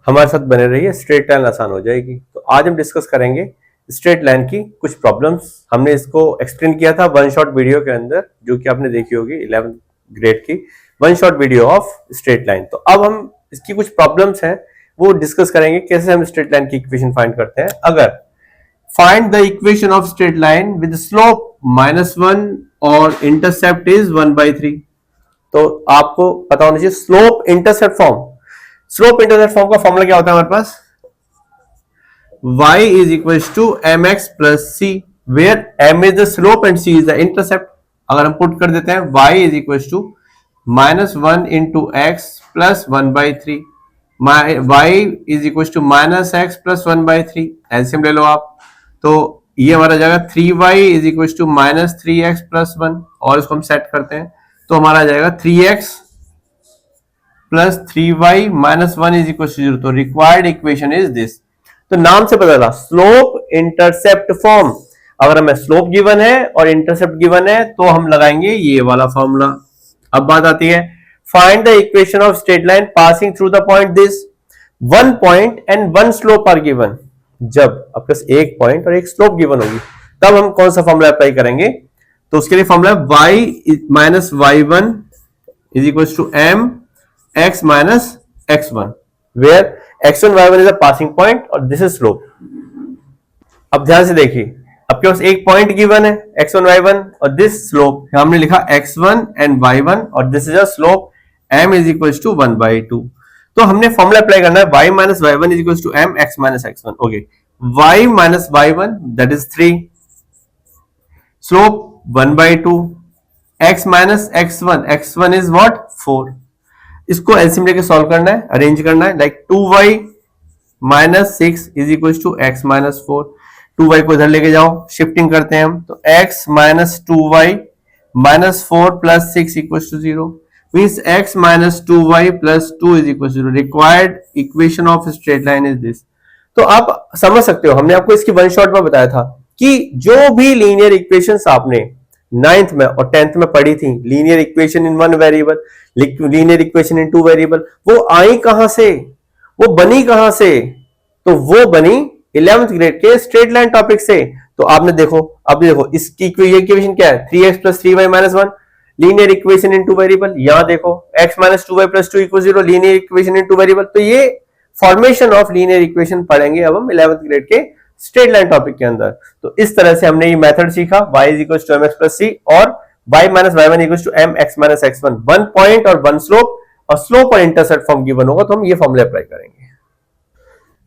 हमारे साथ बने रहिए, स्ट्रेट लाइन आसान हो जाएगी। तो आज हम डिस्कस करेंगे स्ट्रेट लाइन की कुछ प्रॉब्लम्स। हमने इसको एक्सप्लेन किया था वन शॉट वीडियो के अंदर, जो कि आपने देखी होगी 11th ग्रेड की one shot video of straight line. तो अब हम इसकी कुछ प्रॉब्लम्स हैं वो डिस्कस करेंगे, कैसे हम स्ट्रेट लाइन की इक्वेशन फाइंड करते हैं। अगर find the equation of straight line with slope -1 और इंटरसेप्ट इज 1/3। तो आपको पता होना चाहिए slope intercept form. Slope intercept form का फॉर्मूला क्या होता है हमारे पास, y is equals to mx plus c, where m is the slope and c is the intercept। अगर हम पुट कर देते हैं y is equals to -1 into x plus 1/3, y is equals to -x plus 1/3। LCM ले लो आप, तो ये हमारा जाएगा 3y is equals to -3x plus 1, और इसको हम सेट करते हैं तो हमारा जाएगा 3x plus 3y minus 1 is equal to 0। तो रिक्वायर्ड इक्वेशन इज दिस। तो नाम से पता था स्लोप इंटरसेप्ट फॉर्म। अगर हमें स्लोप गिवन है और इंटरसेप्ट गिवन है तो हम लगाएंगे ये वाला फॉर्मूला। अब बात आती है, find the equation of straight line passing through the point this, one point and one slope are given. जब आपके पास एक पॉइंट और एक स्लोप गिवन होगी तब हम कौन सा फॉर्मूला अप्लाई करेंगे। तो उसके लिए formula y minus y1 is equal to m x minus x1, where x1 y1 is a passing point और this is slope। अब ध्यान से देखिए, आपके पास एक पॉइंट गिवन है x1 y1 और दिस स्लोप हमने लिखा x1 एंड y1 और this is a slope m is equals to 1/2। तो हमने फॉर्मूला अप्लाई करना है y minus y1 is equals to m x minus x1। Okay, y minus y1 that is 3, slope 1/2, x minus x1 is what 4। इसको LCM लेके solve करना है, arrange करना है, like 2y minus 6 is equal to x minus 4। 2y को इधर लेके जाओ, शिफ्टिंग करते हैं हम, तो x minus 2y minus 4 plus 6 equal to 0, means x minus 2y plus 2 is equal to 0। Required equation of straight line is this. तो आप समझ सकते हो, हमने आपको इसकी वन शॉट में बताया था कि जो भी लीनियर इक्वेशंस आपने 9th में और 10th में पढ़ी थी, linear equation in one variable, linear equation in two variable, वो आई कहां से, वो बनी कहां से, तो वो बनी 11th ग्रेड के स्ट्रेट लाइन टॉपिक से। तो आपने देखो, अब देखो इसकी इक्वेशन क्या है, 3x plus 3y minus 1, linear equation in two variable. यहां देखो x minus 2y plus 2 equal 0, linear equation in two variable. तो ये फॉर्मेशन ऑफ लीनियर इक्वेशन पढ़ेंगे अब हम 11th ग्रेड के स्ट्रेट लाइन टॉपिक के अंदर। तो इस तरह से हमने ये मेथड सीखा, y is equal to mx plus c और y minus y1 equal to m x minus x1, one point और वन स्लोप, और स्लोप और इंटरसेप्ट फॉर्म गिवन होगा तो हम ये फॉर्मूला अप्लाई करेंगे।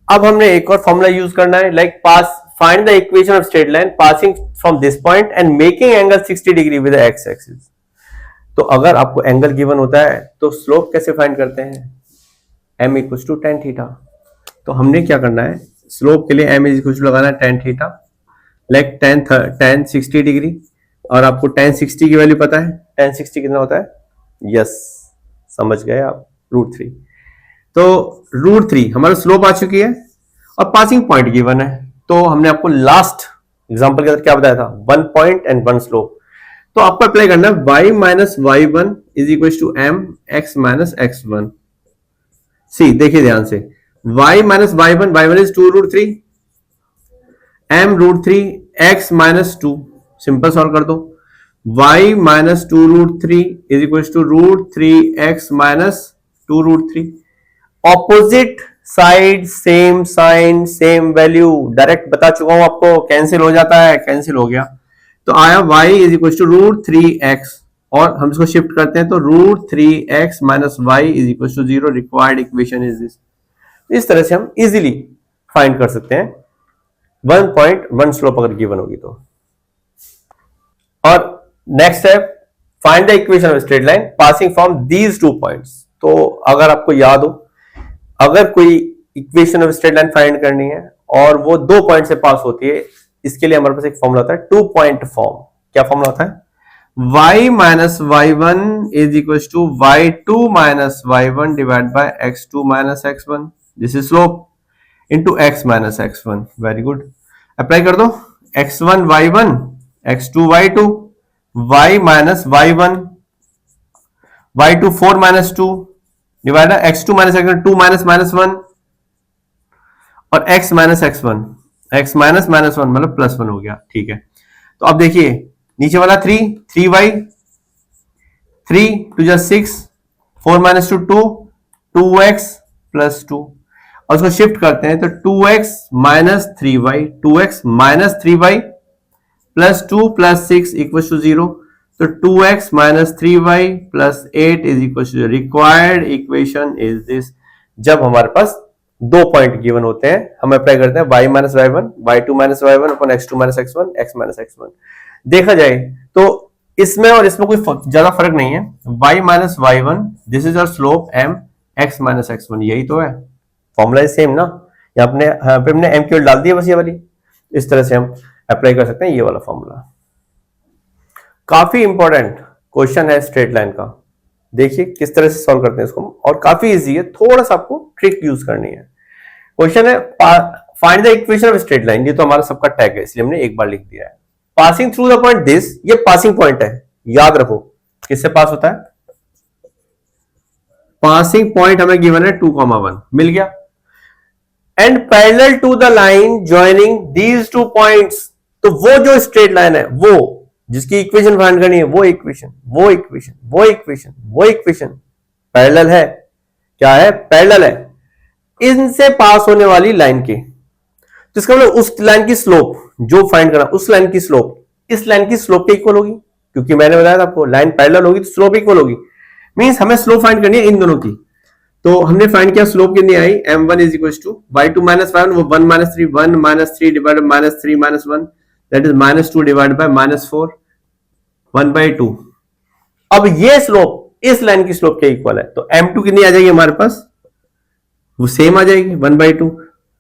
अब हमने एक और फॉर्मूला यूज करना है, like pass find the equation of straight line passing from this point and making angle 60 degree with x axis. तो अगर आपको एंगल गिवन होता है तो स्लोप कैसे फाइंड करते हैं, m equal to tan theta. तो हमने क्या करना है, स्लोप के लिए m इज इक्वल टू लगाना है tan theta, like tan 60 degree. और आपको tan 60 की वैल्यू पता है, tan 60 कितना होता है, यस समझ गए आप, √3। तो √3 हमारा स्लोप आ चुकी है और पासिंग पॉइंट गिवन है। तो हमने आपको लास्ट एग्जांपल के अंदर क्या बताया था, one point and one slope. तो आपको अप्लाई करना है y minus y1 is equal to m x minus x1। See देखिए ध्यान से, y minus y1 is 2√3, m √3 x minus 2, simple solve कर दो, y minus 2√3 is equal to √3x minus 2√3। Opposite side same sign same value, direct बता चुका हूं आपको, cancel हो जाता है, कैंसिल हो गया। तो आया y is equal to √3x, और हम इसको शिफ्ट करते हैं तो √3x minus y is equal to 0। Required equation is this. इस तरह से हम इजीली फाइंड कर सकते हैं वन पॉइंट वन स्लोप अगर गिवन होगी तो। और नेक्स्ट है find the equation of straight line passing from these two points. तो अगर आपको याद हो, अगर कोई equation of straight line find करनी है और वो दो पॉइंट से पास होती है, इसके लिए हमारे पास एक फॉर्मूला होता है, टू पॉइंट फॉर्म। क्या फॉर्मूला होता है, y minus y1 is equal to y2 minus y1 divide by x2 minus x1, this is slope, into x minus x1। Very good, apply कर दो, x1 y1 x2 y2, y minus y1 y2 4 minus 2 divide x2 minus x1 2 minus minus 1 और x minus x1, x minus minus one मतलब plus one हो गया, ठीक है। तो अब देखिए नीचे वाला 3y, 3 टू जा 6, 4 माइनस टू 2, 2x प्लस 2, और उसको शिफ्ट करते हैं तो 2x minus 3y, 2x minus 3y plus 2 plus 6 equal to 0। तो 2x minus 3y plus 8 is equal to, required equation is this. जब हमारे पास दो पॉइंट गिवन होते हैं हम अप्लाई करते हैं y minus y1, y2 minus y1 अपन x2 minus x1, x minus x1। देखा जाए तो इसमें और इसमें कोई ज्यादा फर्क नहीं है। y minus y1 this is our slope m, x minus x1, यही तो है, फॉर्मूला सेम ना। यहाँ पे हमने m केवल डाल दिया बस ये वाली, इस तरह से हम अप्लाई कर सकते हैं ये वाला फॉर्मूला। काफी इंपॉर्टेंट क्वेश्चन है स्ट्रेट लाइन का, देखिए किस तरह से सॉल्व करते हैं इसको, और काफी इजी है, थोड़ा सा आपको ट्रिक यूज करनी है। क्वेश्चन है find the equation of straight line, ये तो हमारा सबका टैग है इसलिए हमने एक बार लिख दिया है। Passing through the point this, ये पासिंग पॉइंट है, याद रखो किससे पास होता है, पासिंग पॉइंट हमें गिवन है 2,1 मिल गया। And parallel to the line joining these two points, तो वो जो स्ट्रेट लाइन है वो जिसकी इक्वेशन फाइंड करनी है, वो इक्वेशन वो इक्वेशन वो इक्वेशन वो इक्वेशन पैरेलल है, क्या है, पैरेलल है इनसे पास होने वाली लाइन के। तो इसका मतलब उस लाइन की स्लोप जो फाइंड करना, उस लाइन की स्लोप इस लाइन की स्लोप के इक्वल होगी, क्योंकि मैंने बताया था आपको लाइन पैरेलल होगी तो स्लोप इक्वल होगी। मींस हमें स्लोप फाइंड करनी है इन दोनों की। तो हमने फाइंड किया, स्लोप कितनी आई, m1 is equal to y2 minus y1, वो 1 minus 3, 1 minus 3 divide by minus 3 minus 1, that is minus 2 divide by minus 4, 1/2। अब ये स्लोप इस लाइन की स्लोप के इक्वल है, तो m2 कितनी आ जाएगी हमारे पास, वो सेम आ जाएगी 1/2।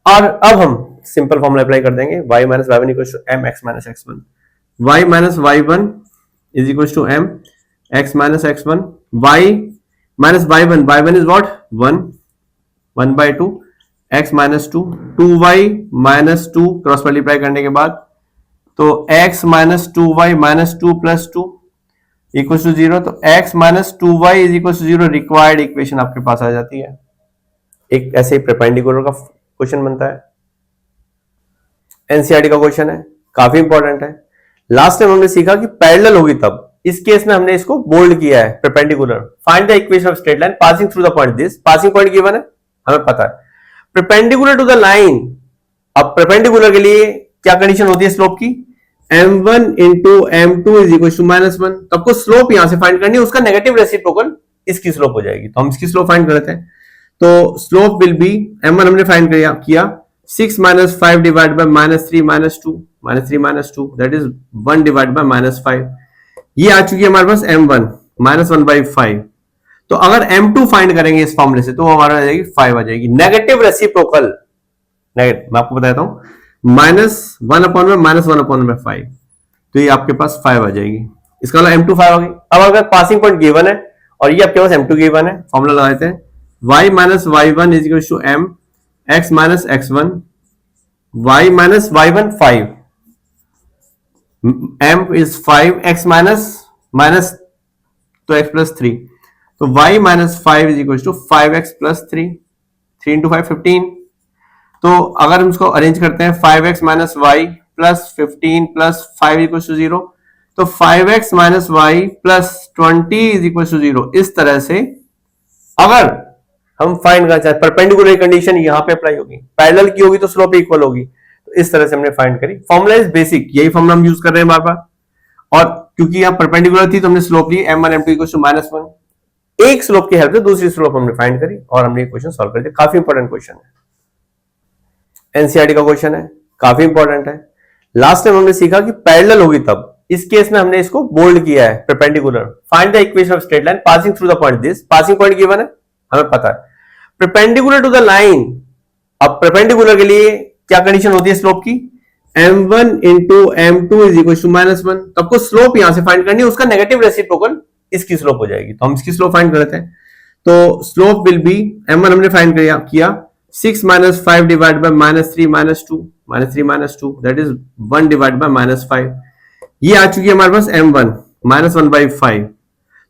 और अब हम सिंपल फॉर्मूला अप्लाई कर देंगे, y minus y1 equal to m x minus x1, y minus y1 is equal to m x minus x1, y minus y1 is what 1, 1/2, x minus 2, 2y minus 2 cross multiply करने के बाद, तो x minus 2y minus 2 plus 2 equal to 0। तो x minus 2y is equal to 0, required equation आपके पास आ जाती है। एक ऐसे परपेंडिकुलर का क्वेश्चन बनता है, एनसीईआरटी का क्वेश्चन है, काफी इंपॉर्टेंट है। लास्ट टाइम हमने सीखा कि पैरेलल होगी तब, इस केस में हमने इसको बोल्ड किया है, perpendicular. Find the equation of straight line passing through the point this, passing point given है हमें पता है, परपेंडिकुलर टू द लाइन। अब परपेंडिकुलर के लिए क्या कंडीशन होती है स्लोप की, m1 into m2 is equal to minus 1। तो आपको स्लोप यहां से फाइंड करनी है, उसका नेगेटिव रेसिप्रोकल इसकी स्लोप हो जाएगी। तो हम इसकी स्लोप फाइंड करते हैं, तो स्लोप विल बी, m1 हमने फाइंड किया 6 minus 5 divide by minus 3 minus 2, minus 3 minus 2 that is 1 divide by minus 5। ये आ चुकी है हमारे पास m1 माइनस 1/5। तो अगर m2 फाइंड करेंगे इस फॉर्मूले से तो हमारा आ जाएगी 5 आ जाएगी, नेगेटिव रेसिप्रोकल। नेगेटिव मैं आपको बताता हूं, माइनस 1 में माइनस 1/5, तो ये आपके पास 5 आ जाएगी। इसका मतलब m2 5 होगी। अब अगर पासिंग पॉइंट गिवन है और ये आपके पास m2 गिवन है, फॉर्मूला लगा देते हैं, y minus y1 is equal to m x minus x1, y minus y1 5, m is 5, x minus minus तो x प्लस 3, तो y minus 5 is equal to 5x plus 3, 3 into 5 15। तो अगर हम इसको अरेंज करते हैं 5x minus y plus 15 plus 5 equal to 0, तो 5x minus y plus 20 is equal to 0। इस तरह से अगर हम फाइंड करना चाहते, परपेंडिकुलर कंडीशन यहां पे अप्लाई होगी, पैरेलल की होगी तो स्लोप इक्वल होगी। तो इस तरह से हमने फाइंड करी। फॉर्मूला इज बेसिक, यही फॉर्मूला हम यूज कर रहे हैं बार बार, और क्योंकि यहां परपेंडिकुलर थी तो हमने स्लोप ली m1 m2 equal to minus 1। एक स्लोप की हेल्प से दूसरी स्लोप हमने फाइंड करी और हमने क्वेश्चन सॉल्व कर दिया। काफी इंपॉर्टेंट क्वेश्चन है, एनसीईआरटी का क्वेश्चन है, काफी इंपॉर्टेंट है। लास्ट टाइम हमने सीखा कि पैरेलल होगी तब, इस केस में हमने इसको बोल्ड किया है, perpendicular. Find the equation of straight line passing through the point this, passing point given है हमें पता है, परपेंडिकुलर टू द लाइन। अब परपेंडिकुलर के लिए क्या कंडीशन होती है स्लोप की, m1 into m2 is equal to minus 1। तो आपको स्लोप यहां से फाइंड करनी है, उसका नेगेटिव रेसिप्रोकल इसकी स्लोप हो जाएगी। तो हम इसकी स्लोप फाइंड करते हैं, तो स्लोप विल बी, m1 हमने फाइंड किया 6 minus 5 divide by minus 3 minus 2, minus 3 minus 2 that is 1 divide by minus 5। ये आ चुकी है हमारे पास m1 माइनस 1/5।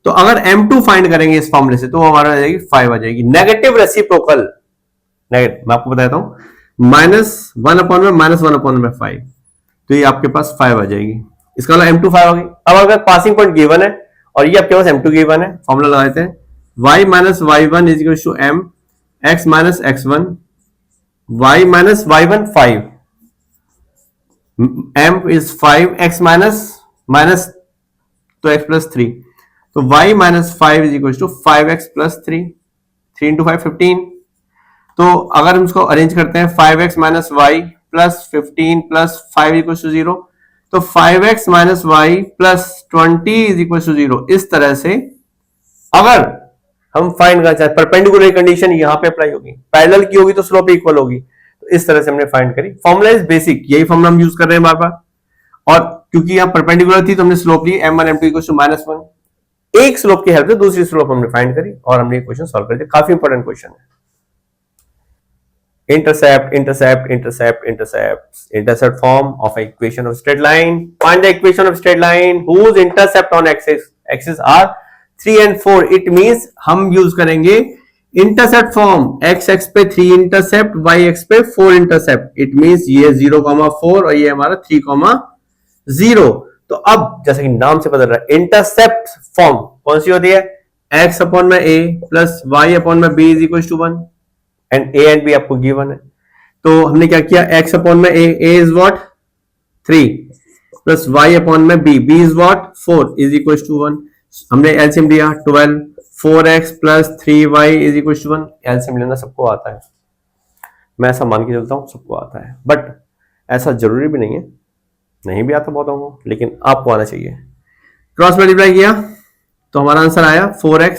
तो अगर m2 फाइंड करेंगे इस फॉर्मूले से तो हमारा आ जाएगी 5 आ जाएगी, नेगेटिव रेसिप्रोकल। नेगेटिव मैं आपको बताता हूं, -1/5, तो ये आपके पास 5 आ जाएगी। इसका मतलब m2 5 आ गई। अब अगर पासिंग पॉइंट गिवन है और ये आपके पास m2 गिवन है, फॉर्मूला लगा देते हैं, y minus y1 is equal to m x minus x1, y minus y1 5, m is 5, x minus तो x प्लस 3, तो y minus 5 is equal to 5x plus 3, 3 into 5 15। तो अगर हम इसको अरेंज करते हैं 5x minus y plus 15 plus 5 equal to 0, तो 5x minus y plus 20 is equal to 0। इस तरह से अगर हम फाइंड करना चाहते, परपेंडिकुलर कंडीशन यहां पे अप्लाई होगी, पैरेलल की होगी तो स्लोप इक्वल होगी। तो इस तरह से हमने फाइंड करी। फॉर्मूला इज बेसिक, यही फॉर्मूला हम यूज कर रहे हैं बार बार। और क्योंकि यहां परपेंडिकुलर थी तो हमने स्लोप ली m1 m2 इक्वल टू -1। एक स्लोप की हेल्प से दूसरी स्लोप हमने फाइंड करी और हमने क्वेश्चन सॉल्व कर दिया। काफी इंपॉर्टेंट क्वेश्चन है। intercept form of equation of straight line. Find the equation of straight line whose intercept on axis are 3 and 4. It means हम यूज करेंगे intercept form, x पे 3 intercept, y पे 4 intercept. It means ये 0,4 और ये हमारा 3,0। तो अब जैसे कि नाम से पता चल रहा है, इंटरसेप्ट फॉर्म कौन सी होती है, x अपॉन में a प्लस y अपॉन में b is equal to 1, and a and b आपको गिवन है। तो हमने क्या किया, x अपॉन में a is what 3 plus y upon में b is what 4 is equal to 1। हमने एलसीएम लिया 12, 4x plus 3y is equal to 1। LCM लेना सबको आता है, मैं ऐसा मान के चलता हूं सबको आता है, बट ऐसा जरूरी भी नहीं है, नहीं भी आता बहुत होगा, लेकिन आपको आना चाहिए। क्रॉस मल्टीप्लाई किया तो हमारा आंसर आया 4x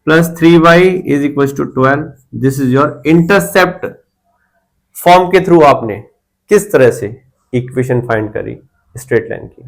plus 3y is equal to 12। This is your intercept form के थ्रू आपने किस तरह से इक्वेशन फाइंड करी स्ट्रेट लाइन की।